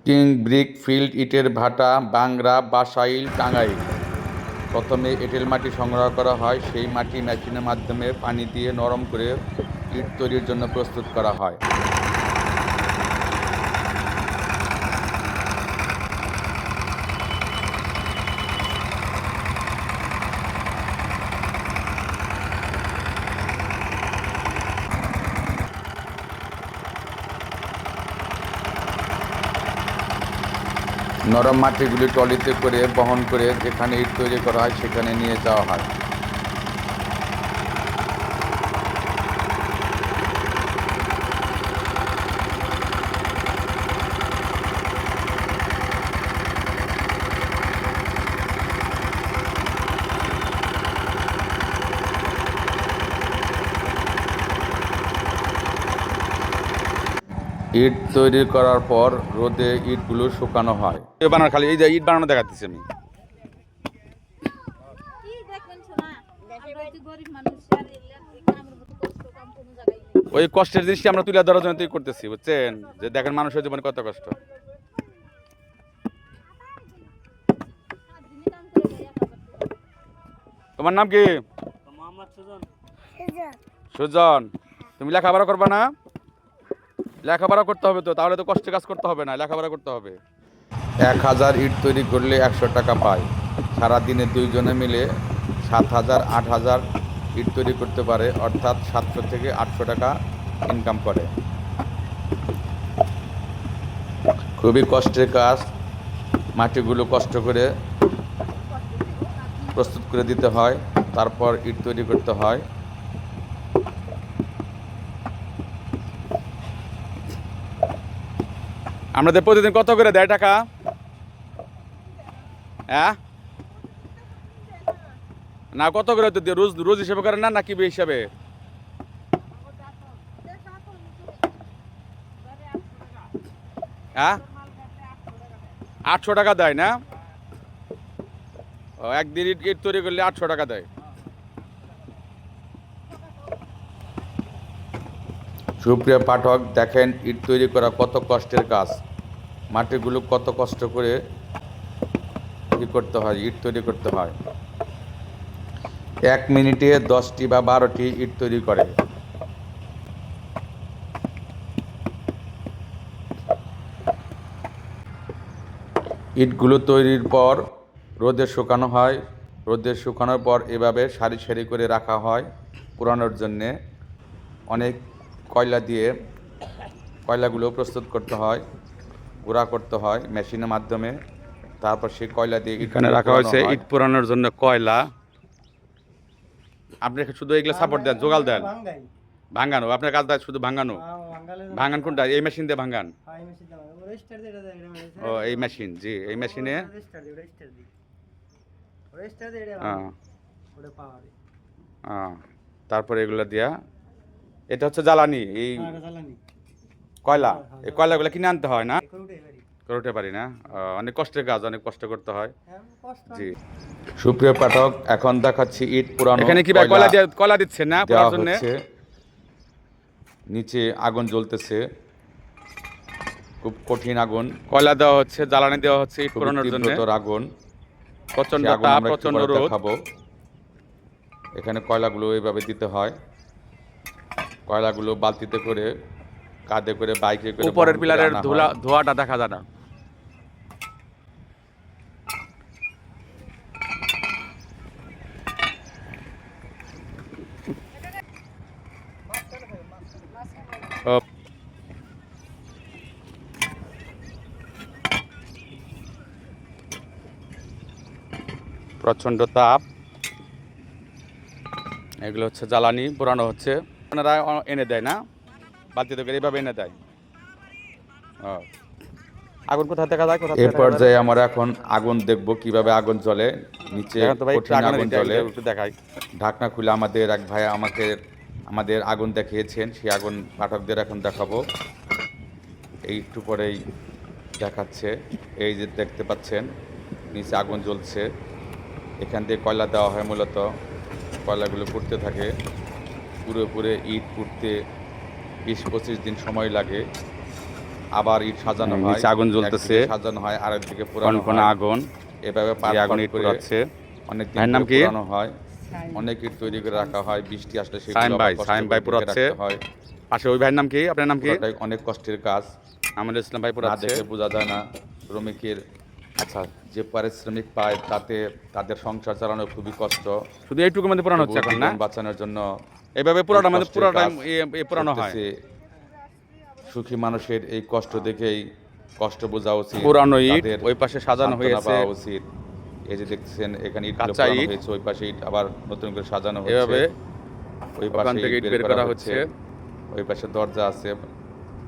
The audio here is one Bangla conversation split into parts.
কিং ব্রিক ফিল্ড ইটের ভাটা, বাংরা, বাসাইল, টাঙ্গাইল। প্রথমে এঁটেল মাটি সংগ্রহ করা হয়, সেই মাটি মেশিনের মাধ্যমে পানি দিয়ে নরম করে ইট তৈরির জন্য প্রস্তুত করা হয়। নরম মাটিগুলি ট্রলিতে করে বহন করে যেখানে ইট তৈরি করা হয় সেখানে নিয়ে যাওয়া হয়। ইট তৈরি করার পর রোদে ইটগুলো শুকানো হয়। বানানো খালি এই যে ইট বানানো দেখাচ্ছি আমি। ওই কষ্টের জিনিসটি আমরা তুলে ধরার জন্য তৈরি করতেছি, বুঝছেন, যে দেখেন মানুষের জীবনে কত কষ্ট। তোমার নাম কি? সুজন। তুমি লেখাপড়া করবা না? লেখাপড়া করতে হবে তো, তাহলে তো কষ্টের কাজ করতে হবে না, লেখাপড়া করতে হবে। 1000 ইট তৈরি করলে 100 টাকা পায়। সারাদিনে দুইজনে মিলে 7000 8000 ইট তৈরি করতে পারে, অর্থাৎ 700 থেকে 800 টাকা ইনকাম করে। খুবই কষ্টের কাজ। মাটিগুলো কষ্ট করে প্রস্তুত করে দিতে হয়, তারপর ইট তৈরি করতে হয়। আমাদের প্রতিদিন কত করে দেয় টাকা? হ্যাঁ না, কত করে রোজ রোজ হিসেবে করেন না নাকি হিসাবে? 800 টাকা দেয় না? একদিন ইট তৈরি করলে 800 টাকা দেয়। সুপ্রিয় পাঠক, দেখেন ইট তৈরি করা কত কষ্টের কাজ। মাটিগুলো কত কষ্ট করে কি করতে হয়, ইট তৈরি করতে হয়। 1 মিনিটে 10টি বা 12টি ইট তৈরি করে। ইটগুলো তৈরির পর রোদে শুকানো হয়। রোদে শুকানোর পর এভাবে সারি সারি করে রাখা হয় পোড়ানোর জন্যে। অনেক কয়লা দিয়ে কয়লাগুলো প্রস্তুত করতে হয়, গুঁড়া করতে হয় মেশিনের মাধ্যমে। তারপর সেই কয়লা দিয়ে এখানে রাখা হয়েছে ইট পোড়ানোর জন্য কয়লা। আপনি শুধু এগুলো সাপোর্ট দেন, জোগাল দেন, ভাঙানো আপনার কাজ দেয়, শুধু ভাঙানো। ভাঙান কোনটা? এই মেশিন দিয়ে ভাঙান? ও এই মেশিন, জি এই মেশিনে। তারপরে এগুলো দিয়া, এটা হচ্ছে জ্বালানি, এই কয়লা। এই কয়লাগুলো কিনে আনতে হয় না? করতে পারি না। অনেক কষ্টের কাজ, অনেক কষ্ট করতে হয়। জি সুপ্রিয় পাঠক, এখন দেখাচ্ছি ইট পোড়ানো। এখানে কি কয়লা দিচ্ছেন না পোড়ার জন্য? নিচে আগুন জ্বলতেছে, খুব কঠিন আগুন। কয়লা দেওয়া হচ্ছে, জ্বালানি দেওয়া হচ্ছে ইট পোড়ানোর জন্য। আগুন, প্রচন্ড তাপ, প্রচন্ড রোদ। এখানে কয়লাগুলো এইভাবে দিতে হয়। কয়লাগুলো বালতিতে করে, কাঁধে করে, বাইকে করে, উপরের পিলারের ধোঁয়াটা দেখা যায় না। প্রচন্ড তাপ। এগুলো হচ্ছে জ্বালানি, পোড়ানো হচ্ছে। ওনারা এনে দেয় না, বালতিতে করে এইভাবে এনে দেয়। আগুন কোথা দেখা যায়? এই পর্যায়ে আমরা এখন আগুন দেখব, কিভাবে আগুন জ্বলে। নিচে কঠিন আগুন জ্বলে। দেখাই, ঢাকনা খুলে আমাদের এক ভাই আমাদের আগুন দেখিয়েছেন, সেই আগুন পাঠকদের এখন দেখাবো। এই একটু পরেই দেখাচ্ছে। এই যে দেখতে পাচ্ছেন নিচে আগুন জ্বলছে। এখান দিয়ে কয়লা দেওয়া হয়, মূলত কয়লাগুলো পুড়তে থাকে। পুরোপুরে ইট পুড়তে 20-25 দিন সময় লাগে। আবার ইট সাজানো হয়, নিচে আগুন জ্বলতেছে, সাজানো হয়, আরেকদিকে পুরানো কোন হয়। আগুন, এভাবে আগুন ইট পোড়াচ্ছে। অনেক দিন ভাইয়ের নাম কি? পুরানো হয়, অনেক ইট তৈরি করে রাখা হয়। বৃষ্টি আসলে সাইম ভাই পোড়াচ্ছে। হয়। পাশে ওই ভাইয়ের নাম কি? আপনার নাম কি? অনেক কষ্টের কাজ, আমাদের ইসলাম ভাই না পোড়াচ্ছে। দেখে বোঝা যায় না। শ্রমিকের আচ্ছা, যে পারিশ্রমিক পায় তাতে তাদের সংসার চালানো খুবই কষ্ট। শুধু এইটুকুর মধ্যে পুরানো হচ্ছে এখন না? জীবন বাঁচানোর জন্য এইভাবে পুরাটা মানে কষ্টের পুরো টাইম কাজ পুরানো হয়। করতেছে। সুখী মানুষের এই কষ্ট দেখেই কষ্ট বোঝা উচিত, পুরানো ইট তাদের ওই পাশে সাজানো সান্ত্বনা হয়েছে, পাওয়া উচিত। এই যে দেখছেন এখানে ইটগুলো কাঁচা পোড়ানো ইট। হয়েছে, ওই পাশে ইট আবার নতুন করে সাজানো হচ্ছে। এভাবে ওই ওখান পাশে থেকে ইট ইট বের করা হচ্ছে। ওই পাশে দরজা আছে,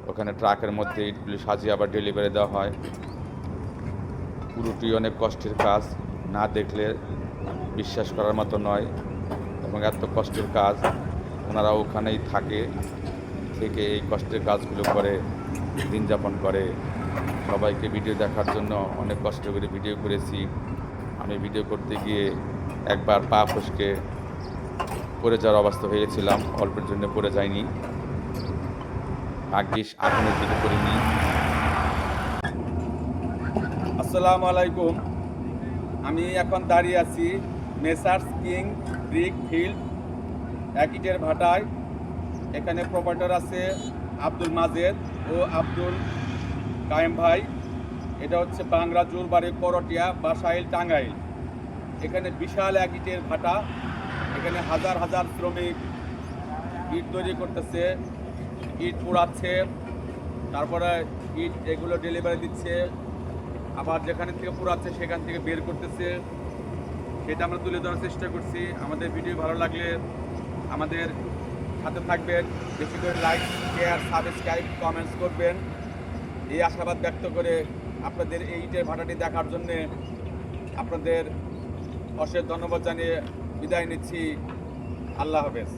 ওখানে ট্রাকের মধ্যে ইটগুলি সাজিয়ে আবার ডেলিভারি দেওয়া হয়। পুরোটি অনেক কষ্টের কাজ, না দেখলে বিশ্বাস করার মতো নয়। এবং এত কষ্টের কাজ, ওনারা ওখানেই থেকে এই কষ্টের কাজগুলো করে, দিন যাপন করে। সবাইকে ভিডিও দেখার জন্য অনেক কষ্ট করে ভিডিও করেছি। আমি ভিডিও করতে গিয়ে একবার পা ফসকে পড়ে যাওয়ার অবস্থা হয়েছিলাম, অল্পের জন্য পড়ে যায়নি, ভাগ্যিস আগুনের দিকে পড়িনি। আসসালামু আলাইকুম। আমি এখন দাঁড়িয়ে আছি মেসার্স কিং ব্রিক ফিল্ড এক ইটের ভাটায়। এখানে প্রোপাইটার আছে আব্দুল মাজেদ ও আব্দুল কায়েম ভাই। এটা হচ্ছে বাংলা জোরবাড়ি করটিয়া বাসাইল টাঙ্গাইল। এখানে বিশাল এক ইটের ভাটা, এখানে হাজার হাজার শ্রমিক ইট তৈরি করতেছে, ইট পোড়াচ্ছে, তারপরে ইট এগুলো ডেলিভারি দিচ্ছে, আবার যেখানে থেকে পুরাচ্ছে সেখান থেকে বের করতেছে। সেটা আমরা তুলে ধরার চেষ্টা করছি। আমাদের ভিডিও ভালো লাগলে আমাদের সাথে থাকবেন, বেশি করে লাইক, শেয়ার, সাবস্ক্রাইব, কমেন্টস করবেন। এই আশাবাদ ব্যক্ত করে আপনাদের এই ইটের ভাটাটি দেখার জন্যে আপনাদের অশেষ ধন্যবাদ জানিয়ে বিদায় নিচ্ছি। আল্লাহ হাফেজ।